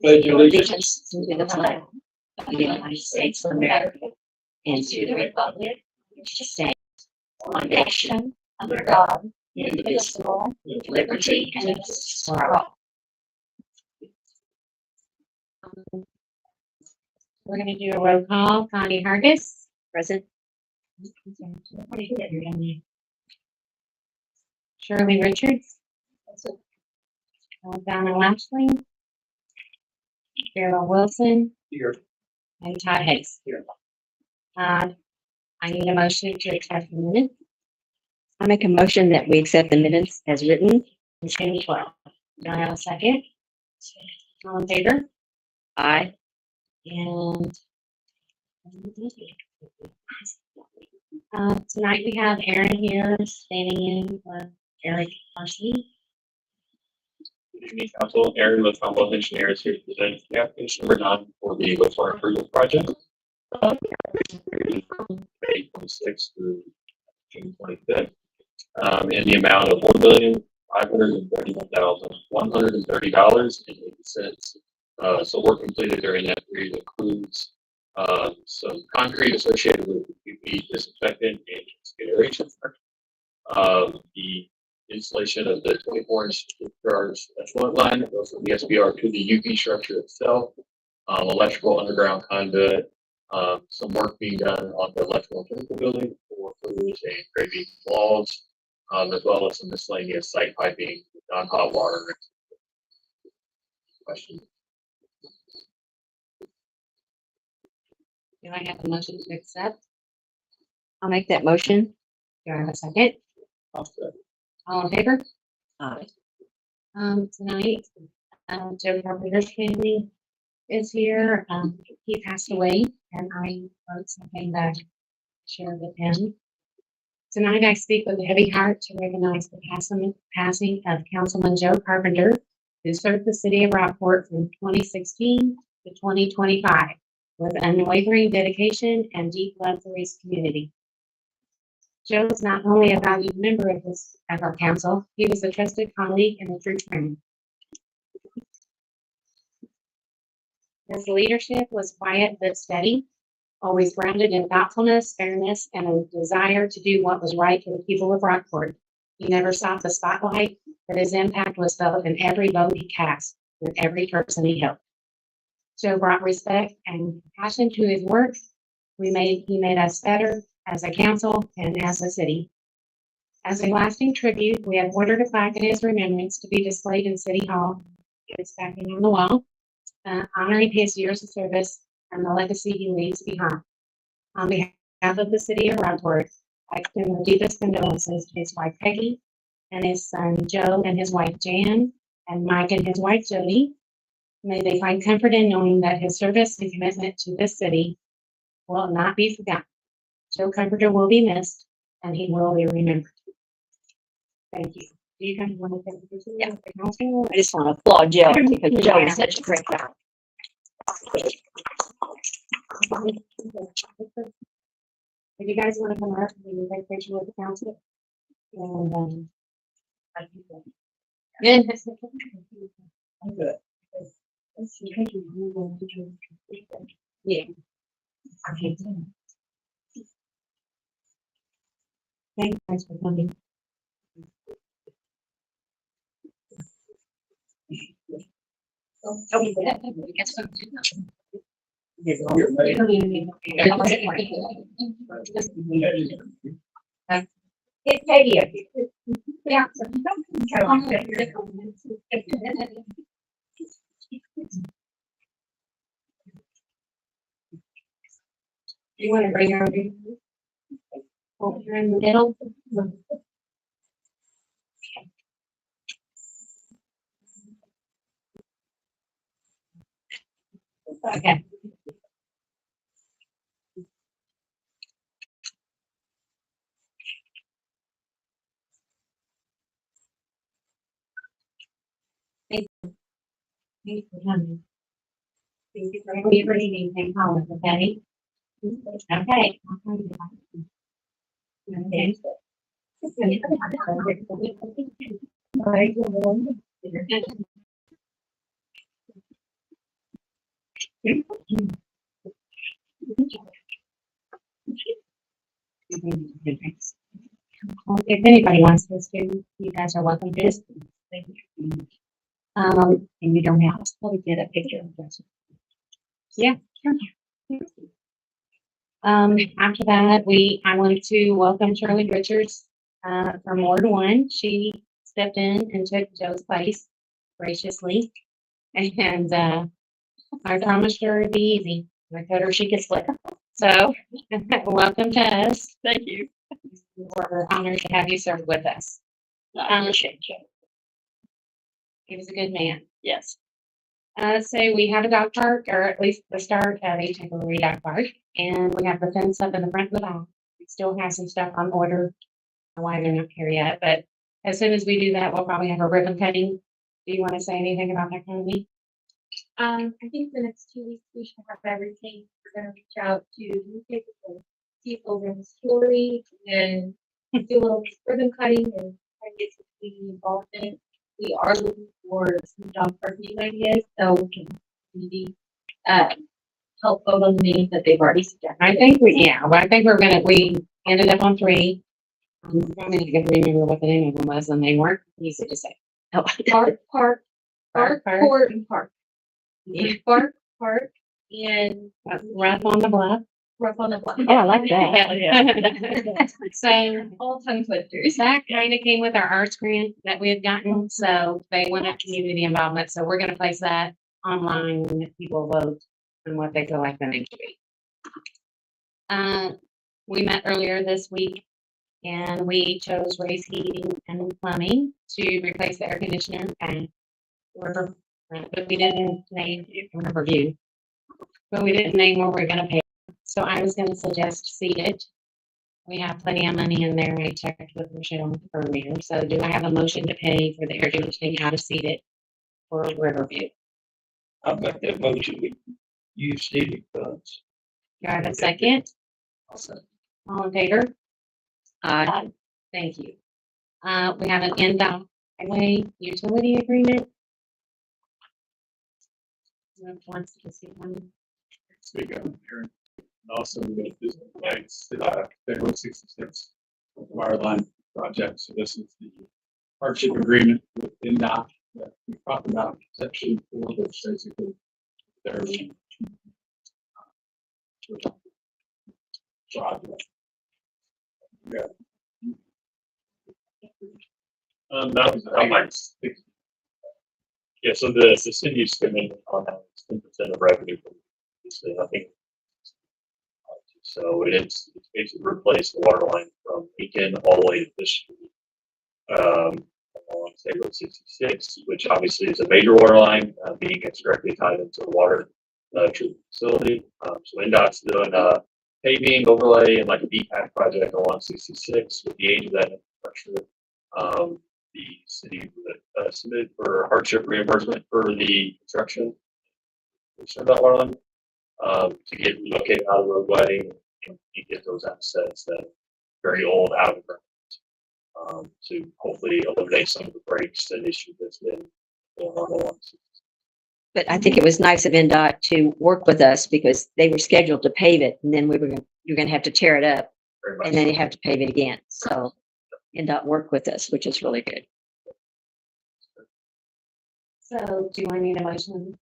pledge allegiance to the flag of the United States of America and to the republic which stands one nation under God, indivisible, with liberty and justice for all. We're going to do a roll call. Connie Hargis. Present. Shirley Richards. Donna Lashley. Carol Wilson. Here. And Todd Hayes. Here. I need a motion to accept the minutes. I make a motion that we accept the minutes as written. June 12th. Do I have a second? All in favor? Aye. And tonight we have Aaron here standing in for Eric Parsley. Community Council, Aaron with Commonwealth Engineers here to present the application number 9 for the Wastewater Improvement Project. The application period from May 26th through June 25th, in the amount of $1,531,130.80. So work completed during that period includes some concrete associated with the UV disinfectant and consideration. The installation of the 24-inch discharge effluent line that goes from the SBR to the UV structure itself, electrical underground conduit, some work being done on the electrical and chemical building for fluids and graving walls, as well as some miscellaneous site piping, non-hot water. Question. Do I have a motion to accept? I'll make that motion. Do I have a second? All in favor? Aye. Tonight, Joe Carpenter's family is here. He passed away and I wrote something that I shared with him. Tonight I speak with a heavy heart to recognize the passing of Councilman Joe Carpenter, who served the city of Rockport from 2016 to 2025 with unwavering dedication and deep love for his community. Joe was not only a valued member of our council, he was a trusted colleague and a true friend. His leadership was quiet but steady, always grounded in thoughtfulness, fairness, and a desire to do what was right for the people of Rockport. He never sought the spotlight, but his impact was felt in every vote he cast, with every person he helped. Joe brought respect and passion to his work. He made us better as a council and as a city. As a lasting tribute, we have ordered a plaque in his remembrance to be displayed in City Hall. It's backing on the wall, honoring his years of service and the legacy he leaves behind. On behalf of the city of Rockport, I extend the deepest condolences to his wife Peggy and his son Joe and his wife Jan and Mike and his wife Jody. May they find comfort in knowing that his service and commitment to this city will not be forgotten. Joe Carpenter will be missed and he will be remembered. Thank you. Do you guys want to take a picture? Yeah. Of the council? I just want to applaud Joe because Joe is such a great guy. If you guys want to come up, we can take a picture with the council. And Yeah. I'm good. Yeah. Okay. Thank you guys for coming. It's Peggy up here. Yeah. You want to bring her over? Over here in the middle. Okay. Thank you. Thank you for coming. Thank you for everything. Thank you, okay? Okay. Okay. Well, if anybody wants this to, you guys are welcome to this. And you don't have to probably get a picture of this. Yeah. sure. After that, I wanted to welcome Shirley Richards, from Ward One. She stepped in and took Joe's place graciously. And, I promised her it'd be easy. I told her she could slip. So, welcome to us. Thank you. We're honored to have you serve with us. I appreciate you. He was a good man. Yes. So we have a dog park, or at least the start of a temporary dog park, and we have the fence up in the front and the back. We still have some stuff on order. I don't know why they're not here yet, but as soon as we do that, we'll probably have a ribbon cutting. Do you want to say anything about that, Connie? I think the next 2 weeks we should have everything. We're gonna reach out to newspapers and see over the story and do a little ribbon cutting and try to get some community involved in it. We are looking for some dog parking ideas, so we can maybe help vote on the names that they've already suggested. I think we ended up on 3. I can remember what the name of them was, and they weren't easy to say. Oh, Park, Park. court, and park. Yeah. Park, and Rough on the Bluff. rough on the block. Oh, I like that. So All tongue twisters. that kind of came with our arts grant that we had gotten, so they wanted community involvement, so we're gonna place that online and let people vote on what they feel like the name should be. We met earlier this week and we chose Race Heating and Plumbing to replace the air conditioner and River, but we didn't name Riverview. But we didn't name where we're gonna pay. So I was gonna suggest Seated. We have plenty of money in there. I checked with Michelle earlier. So do I have a motion to pay for the air conditioning out of Seated for Riverview? I'll make that motion. We use city funds. Do I have a second? All in favor? Thank you. We have an NDOT highway utility agreement. Who wants to see one? Speak up here. Also, with this next, Federal 66 wire line project. So this is the hardship agreement with NDOT that we talked about section 4, which basically there's project. Yeah. That was, I might stick. Yeah, so the city is spending on 10% of revenue from this, I think. So it's basically replaced the water line from Beacon all the way to Fish Street. Along State Road 66, which obviously is a major water line, being it's directly tied into the water treatment facility. So NDOT's doing paving overlay and like a BPAC project along 66 with the age of that infrastructure. The city submitted for hardship reimbursement for the construction of that water line to get relocated out of the roadway and get those assets that are very old out of the ground. To hopefully eliminate some of the breaks and issues that's been going on along. But I think it was nice of NDOT to work with us because they were scheduled to pave it and then you're gonna have to tear it up Very much. and then you have to pave it again. So NDOT worked with us, which is really good. So do I need a motion?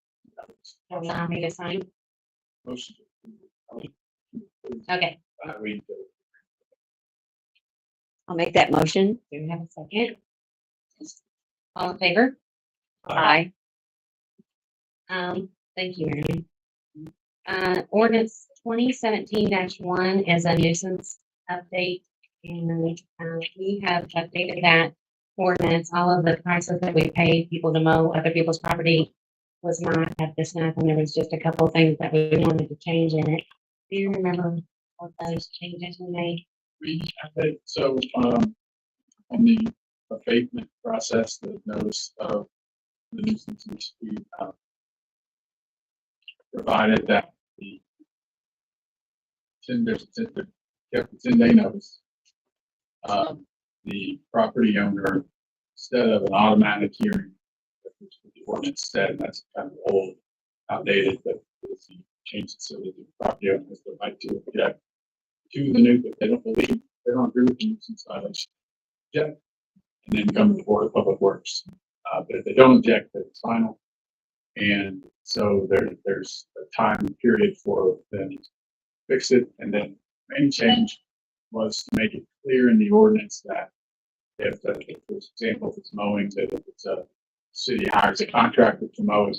to Allow me to sign? Motion. Okay, I read the I'll make that motion. do we have a second? All in favor? Aye. Thank you, Mary. Ordinance 2017-1 is a nuisance update. And we have updated that ordinance. All of the prices that we paid people to mow other people's property was not at the snap, and there was just a couple of things that we wanted to change in it. Do you remember what those changes we made? So, on the abatement process, the notice of the nuisances, we provided that the 10-day notice. The property owner, instead of an automatic hearing, which the ordinance said, and that's kind of old, outdated, but policy changes so that the property owner has the right to object to the new, if they don't believe, they don't agree with the nuisance violation. Object, and then come to the Board of Public Works. But if they don't object, then it's final. And so there's a time period for them to fix it, and then the main change was to make it clear in the ordinance that if, for example, if it's mowing, that if it's a city hires a contractor to mow,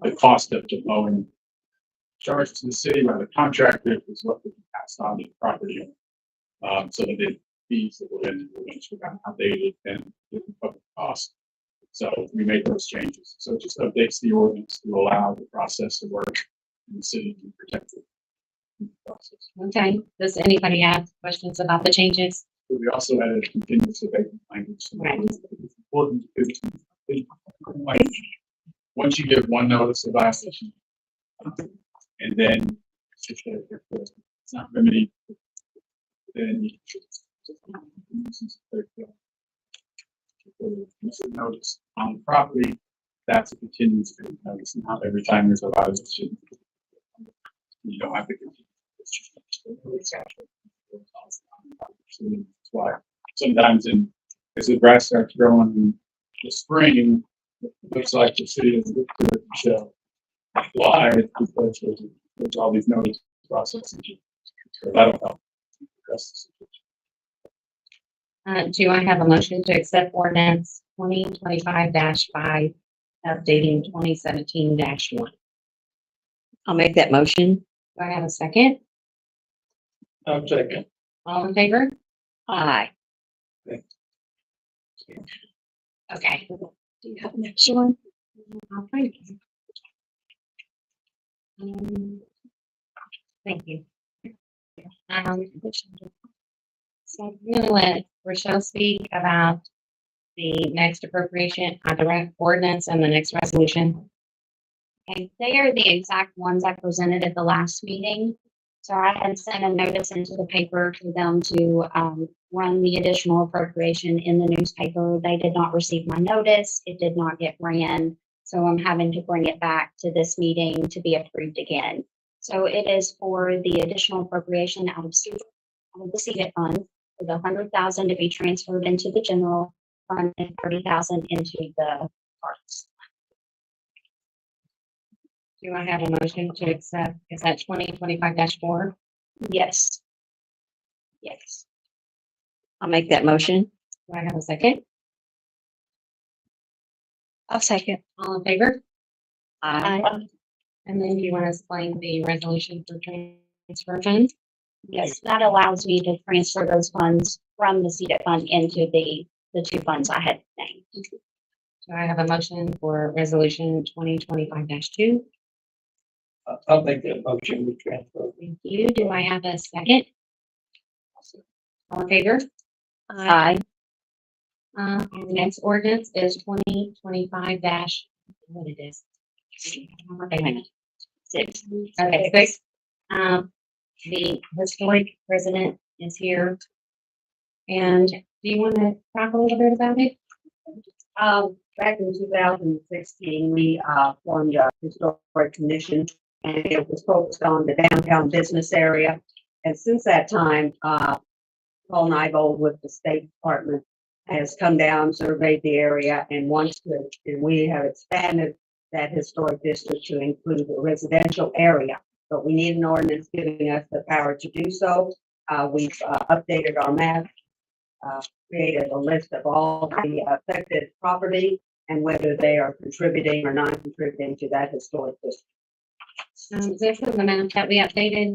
the cost of the mowing charged to the city by the contractor is what would be passed on to the property owner. So that the fees that were in the ordinance were kind of outdated and didn't cover the cost. So we made those changes. So it just updates the ordinance to allow the process to work in the city to protect the process. Okay, does anybody have questions about the changes? But we also added a continuous abatement language. Right. It's important because like, once you give one notice of violation, and then if it's not remedied, then you notice on the property, that's a continuous abatement notice. Not every time there's a violation, you don't have to continue. That's why sometimes as the grass starts growing in the spring, it looks like the city doesn't get to it until July, because there's all these notice processes. So that'll help address the situation. Do I have a motion to accept ordinance 2025-5, updating 2017-1? I'll make that motion. Do I have a second? I'm second. All in favor? Aye. Okay. Do you have an extra one? I'll find it. Thank you. So I'm gonna let Rochelle speak about the next appropriation, direct ordinance and the next resolution. Okay, they are the exact ones I presented at the last meeting. So I had sent a notice into the paper for them to run the additional appropriation in the newspaper. They did not receive my notice. It did not get ran. So I'm having to bring it back to this meeting to be approved again. So it is for the additional appropriation out of the CEDAT fund, for the 100,000 to be transferred into the general fund and 30,000 into the parks. Do I have a motion to accept, is that 2025-4? Yes. Yes. I'll make that motion. Do I have a second? I'll second. All in favor? Aye. And then do you want to explain the resolution for transfer funds? Yes, that allows me to transfer those funds from the CEDAT fund into the two funds I had named. Do I have a motion for resolution 2025-2? I'll make that motion to transfer. Thank you. Do I have a second? All in favor? Aye. And the next ordinance is 2025 what it is? Okay, 6. Okay, 6. The historic president is here. And do you want to talk a little bit about it? Back in 2016, we formed a historic commission, and it was focused on the downtown business area. And since that time, Paul Nybold with the State Department has come down, surveyed the area, and and we have expanded that historic district to include the residential area. But we need an ordinance giving us the power to do so. We've updated our map, created a list of all the affected property and whether they are contributing or non-contributing to that historic district. This is the map that we updated,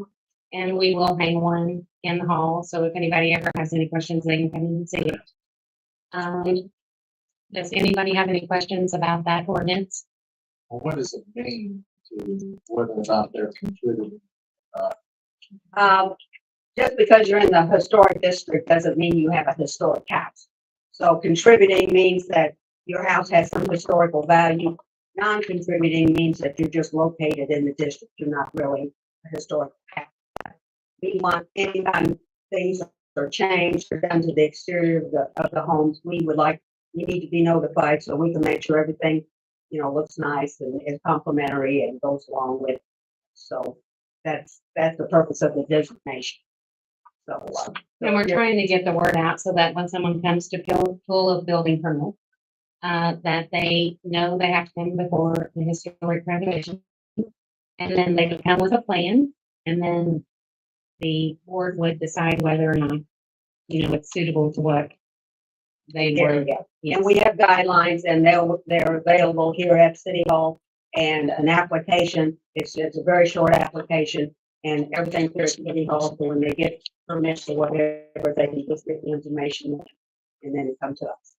and we will hang one in the hall. So if anybody ever has any questions, they can come in and see it. Does anybody have any questions about that ordinance? Well, what does it mean to whether or not they're contributing? Just because you're in the historic district doesn't mean you have a historic house. So contributing means that your house has some historical value. Non-contributing means that you're just located in the district. You're not really a historic house. We want anytime things are changed or done to the exterior of the homes, we need to be notified so we can make sure everything, looks nice and is complimentary and goes along with So that's the purpose of the designation. So, And we're trying to get the word out so that when someone comes to pull a building permit, that they know they have to come before the historic preservation. And then they would come with a plan, and then the board would decide whether or not, it's suitable to what they there were. we go. Yes. And we have guidelines and they're available here at City Hall. And an application, it's a very short application and everything's here at City Hall. So when they get permits or whatever, they can just get the information and then it comes to us.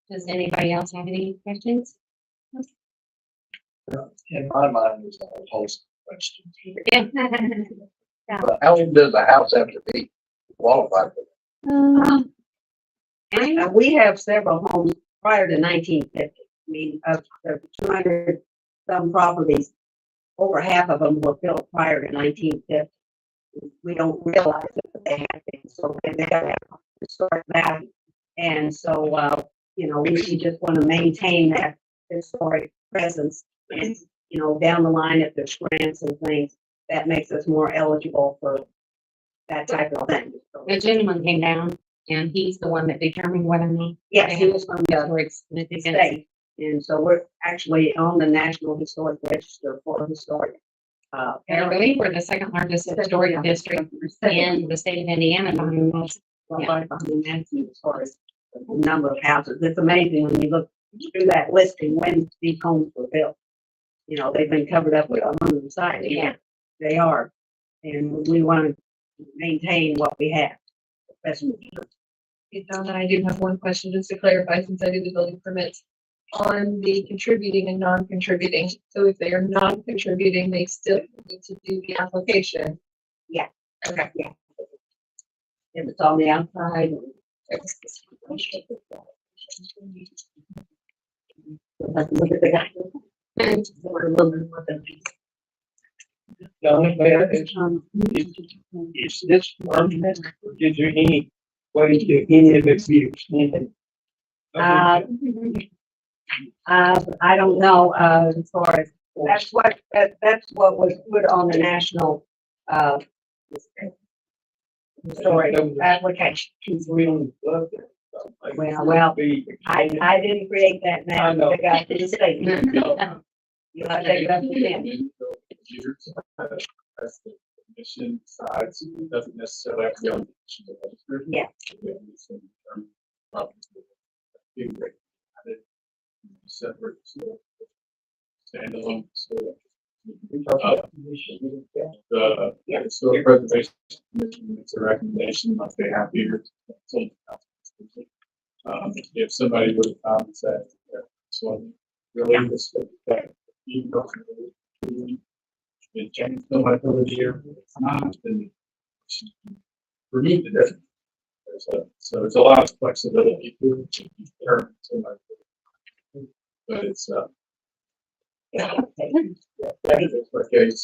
Does anybody else have any questions? In my mind, there's a whole host of questions here. Yeah. But how long does the house have to be qualified for? And we have several homes prior to 1950. I mean, of the 200 some properties, over half of them were built prior to 1950. We don't realize it, but they have been. So they have historic value. And so, we just want to maintain that historic presence. And, down the line, if there's grants and things, that makes us more eligible for that type of thing. So, The gentleman came down and he's the one that determined whether or not. yes, he was from the Historic significance. state. And so we're actually on the National Historic Register for historic. And I believe we're the second largest historic district in the state of Indiana. behind us. Right behind Nancy as far as the number of houses. It's amazing when you look through that listing when these homes were built. They've been covered up with aluminum siding. Yeah. They are. And we want to maintain what we have. Especially. Hey, John, and I do have one question just to clarify, since I do the building permits. On the contributing and non-contributing, so if they are non-contributing, they still need to do the application. Yeah. Okay. Yeah. If it's on the outside. Look at the guy. The only way is this permanent, or is there any way to any of it be extended? I don't know, as far as, that's what was put on the national, historic application. Well, I didn't create that I now, know. the guy did say. You know, I take it up to them. Years, that's the commission size, it doesn't necessarily have to be on the commission to register. Yeah. Separate. Standalone. The Historic Preservation Commission makes a recommendation on behalf of your. If somebody would have found that, so really this, that you don't. It changed so much over the year, it's not, then. Remove the difference. So there's a lot of flexibility to determine so much. But it's, that is the case.